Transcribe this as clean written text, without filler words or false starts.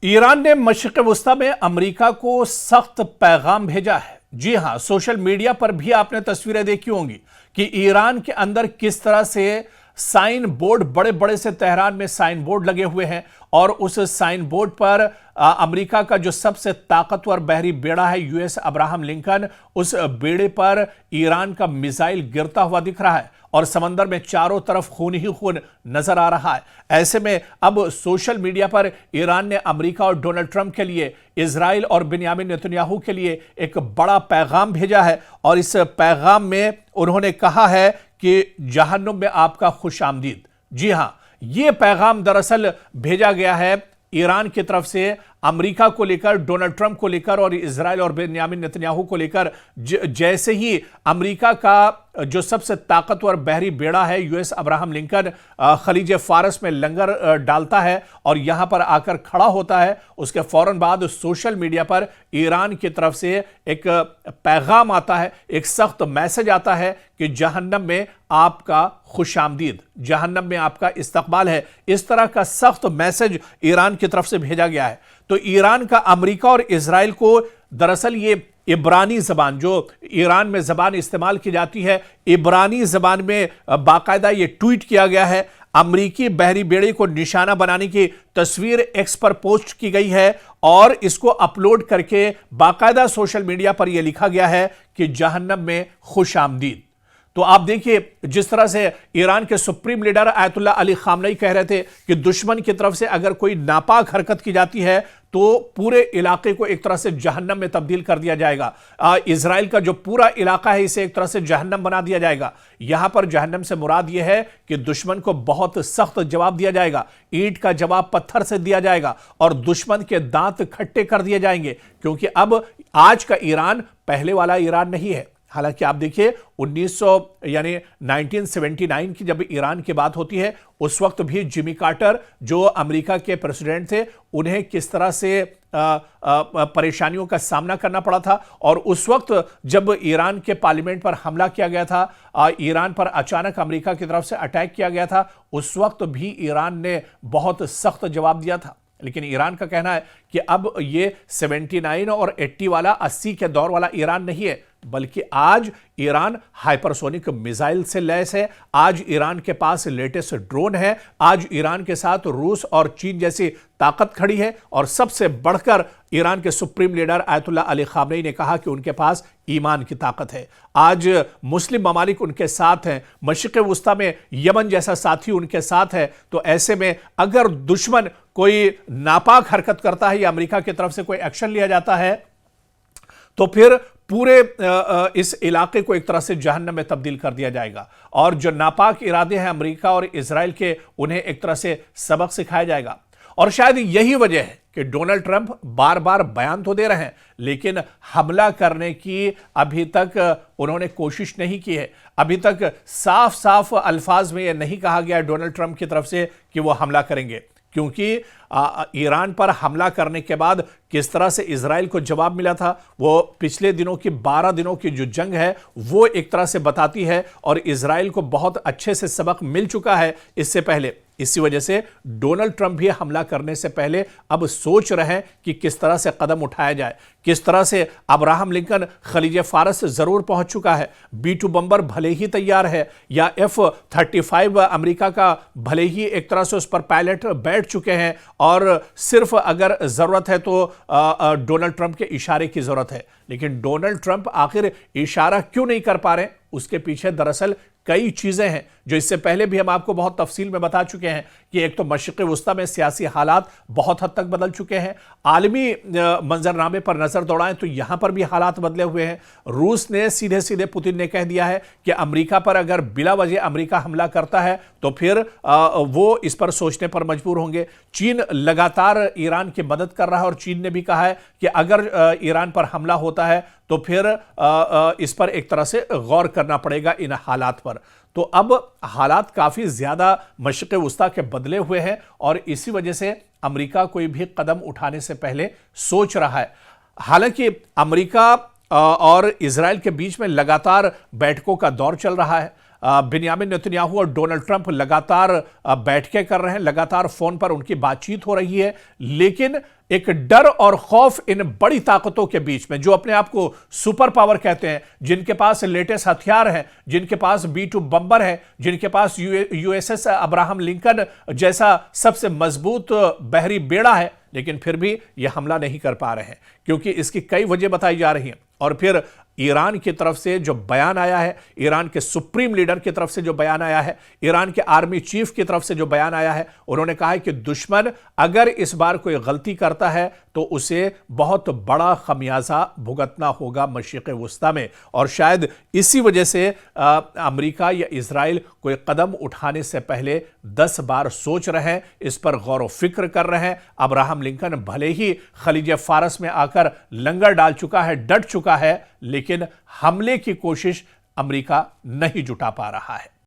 Iran ने मशरिक़ वुस्ता में America को सख्त पैगाम भेजा है। जी हां, सोशल मीडिया पर भी आपने तस्वीरें देखी होंगी कि ईरान के अंदर किस तरह से साइन बोर्ड, बड़े बड़े से तेहरान में साइन बोर्ड लगे हुए हैं और उस साइन बोर्ड पर अमेरिका का जो सबसे ताकतवर बहरी बेड़ा है यूएस अब्राहम लिंकन, उस बेड़े पर ईरान का मिसाइल गिरता हुआ दिख रहा है और समंदर में चारों तरफ खून ही खून नजर आ रहा है। ऐसे में अब सोशल मीडिया पर ईरान ने अमेरिका और डोनाल्ड ट्रंप के लिए, इजराइल और बिन्यामिन नेतन्याहू के लिए एक बड़ा पैगाम भेजा है और इस पैगाम में उन्होंने कहा है कि जहन्नुम में आपका खुश आमदीद। जी हां, यह पैगाम दरअसल भेजा गया है ईरान की तरफ से अमेरिका को लेकर, डोनाल्ड ट्रंप को लेकर और इजराइल और बेन्यामिन नेतन्याहू को लेकर। जैसे ही अमेरिका का जो सबसे ताकतवर बहरी बेड़ा है यूएस अब्राहम लिंकन खलीज फारस में लंगर डालता है और यहां पर आकर खड़ा होता है, उसके फौरन बाद सोशल मीडिया पर ईरान की तरफ से एक पैगाम आता है, एक सख्त मैसेज आता है कि जहन्नम में आपका खुशामदीद, जहन्नम में आपका इस्तकबाल है। इस तरह का सख्त मैसेज ईरान की तरफ से भेजा गया है। तो ईरान का अमेरिका और इजराइल को दरअसल ये इब्रानी जबान, जो ईरान में जबान इस्तेमाल की जाती है, इब्रानी जबान में बाकायदा ये ट्वीट किया गया है। अमरीकी बहरी बेड़े को निशाना बनाने की तस्वीर एक्स पर पोस्ट की गई है और इसको अपलोड करके बाकायदा सोशल मीडिया पर यह लिखा गया है कि जहन्नम में खुश आमदीद। तो आप देखिए जिस तरह से ईरान के supreme leader Ayatollah Ali Khamenei कह रहे थे कि दुश्मन की तरफ से अगर कोई नापाक हरकत की जाती है तो पूरे इलाके को एक तरह से जहन्नम में तब्दील कर दिया जाएगा। इजराइल का जो पूरा इलाका है इसे एक तरह से जहन्नम बना दिया जाएगा। यहां पर जहन्नम से मुराद यह है कि दुश्मन को बहुत सख्त जवाब दिया जाएगा, ईंट का जवाब पत्थर से दिया जाएगा और दुश्मन के दांत खट्टे कर दिए जाएंगे, क्योंकि अब आज का ईरान पहले वाला ईरान नहीं है। हालांकि आप देखिए 1979 की जब ईरान की बात होती है उस वक्त भी जिमी कार्टर जो अमेरिका के प्रेसिडेंट थे, उन्हें किस तरह से परेशानियों का सामना करना पड़ा था। और उस वक्त जब ईरान के पार्लियामेंट पर हमला किया गया था, ईरान पर अचानक अमेरिका की तरफ से अटैक किया गया था, उस वक्त भी ईरान ने बहुत सख्त जवाब दिया था। लेकिन ईरान का कहना है कि अब ये 79 और 80 वाला 80 के दौर वाला ईरान नहीं है, बल्कि आज ईरान हाइपरसोनिक मिसाइल से लैस है। आज ईरान के पास लेटेस्ट ड्रोन है। आज ईरान के साथ रूस और चीन जैसी ताकत खड़ी है और सबसे बढ़कर ईरान के supreme leader Ayatollah Ali Khamenei ने कहा कि उनके पास ईमान की ताकत है। आज मुस्लिम ममालिक उनके साथ हैं, मशरिक़ वुस्ता में यमन जैसा साथी उनके साथ है। तो ऐसे में अगर दुश्मन कोई नापाक हरकत करता है या अमेरिका की तरफ से कोई एक्शन लिया जाता है तो फिर पूरे इस इलाके को एक तरह से जहन्नम में तब्दील कर दिया जाएगा और जो नापाक इरादे हैं अमेरिका और इजराइल के, उन्हें एक तरह से सबक सिखाया जाएगा। और शायद यही वजह है कि डोनाल्ड ट्रंप बार बार बयान तो दे रहे हैं लेकिन हमला करने की अभी तक उन्होंने कोशिश नहीं की है। अभी तक साफ साफ अल्फाज में यह नहीं कहा गया डोनाल्ड ट्रंप की तरफ से कि वो हमला करेंगे, क्योंकि ईरान पर हमला करने के बाद किस तरह से इजराइल को जवाब मिला था, वो पिछले दिनों की 12 दिनों की जो जंग है वो एक तरह से बताती है और इजराइल को बहुत अच्छे से सबक मिल चुका है इससे पहले। इसी वजह से डोनाल्ड ट्रंप भी हमला करने से पहले अब सोच रहे हैं कि किस तरह से कदम उठाया जाए, किस तरह से। अब्राहम लिंकन खलीज फारस जरूर पहुंच चुका है, B-2 बम्बर भले ही तैयार है या F-35 अमेरिका का भले ही एक तरह से उस पर पायलट बैठ चुके हैं और सिर्फ अगर जरूरत है तो डोनाल्ड ट्रंप के इशारे की जरूरत है। लेकिन डोनाल्ड ट्रंप आखिर इशारा क्यों नहीं कर पा रहे? उसके पीछे दरअसल कई चीजें हैं जो इससे पहले भी हम आपको बहुत तफसील में बता चुके हैं कि एक तो मशरिक़ वुस्ता में सियासी हालात बहुत हद तक बदल चुके हैं। आलमी मंजरनामे पर नजर दौड़ाएं तो यहां पर भी हालात बदले हुए हैं। रूस ने सीधे सीधे, पुतिन ने कह दिया है कि अमेरिका पर अगर बिला वजह अमेरिका हमला करता है तो फिर वो इस पर सोचने पर मजबूर होंगे। चीन लगातार ईरान की मदद कर रहा है और चीन ने भी कहा है कि अगर ईरान पर हमला होता है तो फिर इस पर एक तरह से गौर करना पड़ेगा इन हालात पर। तो अब हालात काफी ज्यादा मशरिक़ वुस्ता के बदले हुए हैं और इसी वजह से अमेरिका कोई भी कदम उठाने से पहले सोच रहा है। हालांकि अमेरिका और इजराइल के बीच में लगातार बैठकों का दौर चल रहा है। बिन्यामिन नेतन्याहू और डोनाल्ड ट्रंप लगातार बैठकें कर रहे हैं, लगातार फोन पर उनकी बातचीत हो रही है, लेकिन एक डर और खौफ इन बड़ी ताकतों के बीच में, जो अपने आप को सुपर पावर कहते हैं, जिनके पास लेटेस्ट हथियार हैं, जिनके पास B-2 बम्बर है, जिनके पास USS अब्राहम लिंकन जैसा सबसे मजबूत बहरी बेड़ा है, लेकिन फिर भी यह हमला नहीं कर पा रहे हैं, क्योंकि इसकी कई वजह बताई जा रही हैं। और फिर ईरान की तरफ से जो बयान आया है, ईरान के सुप्रीम लीडर की तरफ से जो बयान आया है, ईरान के आर्मी चीफ की तरफ से जो बयान आया है, उन्होंने कहा है कि दुश्मन अगर इस बार कोई गलती करता है तो उसे बहुत बड़ा खमियाजा भुगतना होगा मशरिक़ वुस्ता में। और शायद इसी वजह से अमेरिका या इजराइल कोई कदम उठाने से पहले 10 बार सोच रहे हैं, इस पर गौर व फिक्र कर रहे हैं। अब्राहम लिंकन भले ही खलीज फारस में आकर लंगर डाल चुका है, डट चुका है, लेकिन हमले की कोशिश अमेरिका नहीं जुटा पा रहा है।